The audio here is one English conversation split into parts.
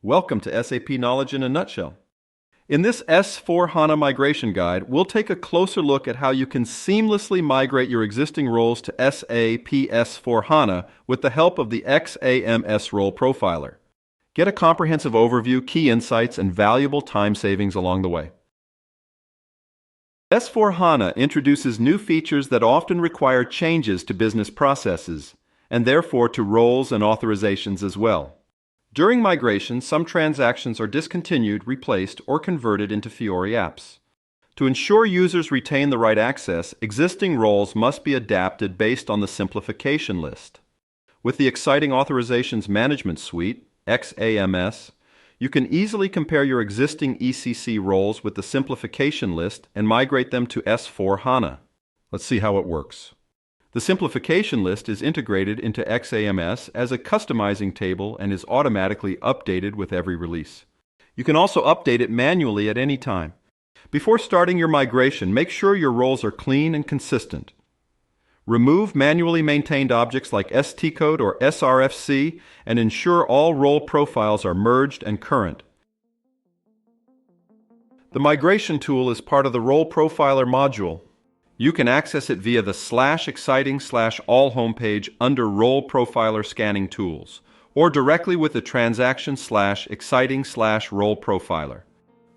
Welcome to SAP Knowledge in a nutshell. In this S/4HANA migration guide, we'll take a closer look at how you can seamlessly migrate your existing roles to SAP S/4HANA with the help of the XAMS Role Profiler. Get a comprehensive overview, key insights, and valuable time savings along the way. S/4HANA introduces new features that often require changes to business processes, and therefore to roles and authorizations as well. During migration, some transactions are discontinued, replaced, or converted into Fiori apps. To ensure users retain the right access, existing roles must be adapted based on the Simplification List. With the Xiting Authorizations Management Suite, XAMS, you can easily compare your existing ECC roles with the Simplification List and migrate them to S/4HANA. Let's see how it works. The Simplification List is integrated into XAMS as a customizing table and is automatically updated with every release. You can also update it manually at any time. Before starting your migration, make sure your roles are clean and consistent. Remove manually maintained objects like ST-code or SRFC and ensure all role profiles are merged and current. The migration tool is part of the Role Profiler module. You can access it via the /Xiting/all homepage under Role Profiler Scanning Tools, or directly with the transaction /Xiting/Role Profiler.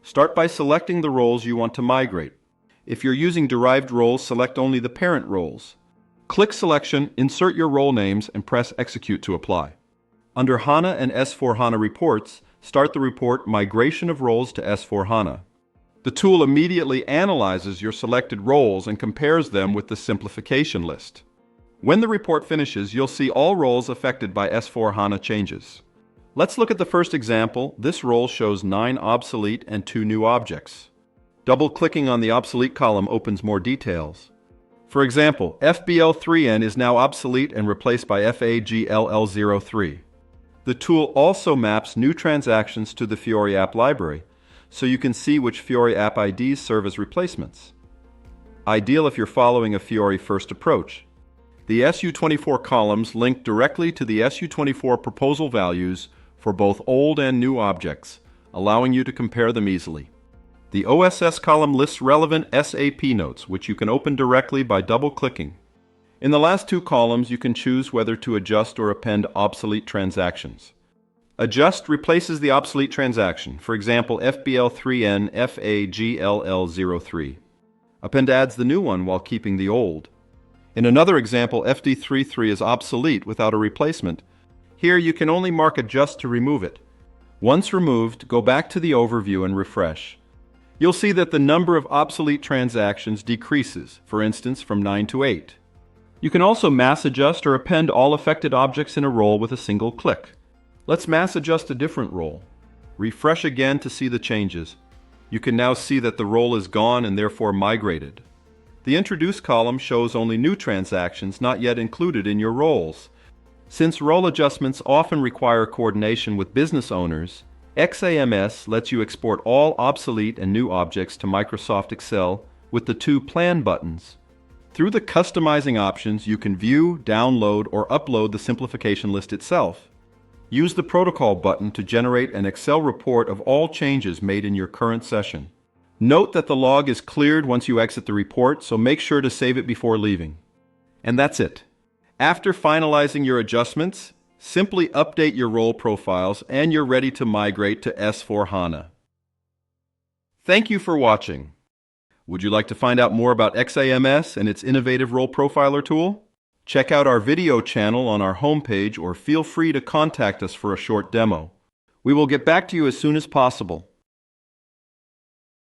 Start by selecting the roles you want to migrate. If you're using derived roles, select only the parent roles. Click Selection, insert your role names, and press Execute to apply. Under HANA and S/4HANA Reports, start the report Migration of Roles to S/4HANA. The tool immediately analyzes your selected roles and compares them with the Simplification List. When the report finishes, you'll see all roles affected by S/4HANA changes. Let's look at the first example. This role shows 9 obsolete and 2 new objects. Double-clicking on the obsolete column opens more details. For example, FBL3N is now obsolete and replaced by FAGLL03. The tool also maps new transactions to the Fiori App Library, so you can see which Fiori App IDs serve as replacements. Ideal if you're following a Fiori first approach. The SU24 columns link directly to the SU24 proposal values for both old and new objects, allowing you to compare them easily. The OSS column lists relevant SAP notes, which you can open directly by double-clicking. In the last 2 columns, you can choose whether to adjust or append obsolete transactions. Adjust replaces the obsolete transaction, for example, FBL3N FAGLL03. Append adds the new one while keeping the old. In another example, FD33 is obsolete without a replacement. Here you can only mark Adjust to remove it. Once removed, go back to the overview and refresh. You'll see that the number of obsolete transactions decreases, for instance, from 9 to 8. You can also mass adjust or append all affected objects in a role with a single click. Let's mass adjust a different role. Refresh again to see the changes. You can now see that the role is gone and therefore migrated. The Introduce column shows only new transactions not yet included in your roles. Since role adjustments often require coordination with business owners, XAMS lets you export all obsolete and new objects to Microsoft Excel with the 2 Plan buttons. Through the customizing options, you can view, download, or upload the Simplification List itself. Use the Protocol button to generate an Excel report of all changes made in your current session. Note that the log is cleared once you exit the report, so make sure to save it before leaving. And that's it. After finalizing your adjustments, simply update your role profiles and you're ready to migrate to S/4HANA. Thank you for watching. Would you like to find out more about XAMS and its innovative Role Profiler tool? Check out our video channel on our homepage or feel free to contact us for a short demo. We will get back to you as soon as possible.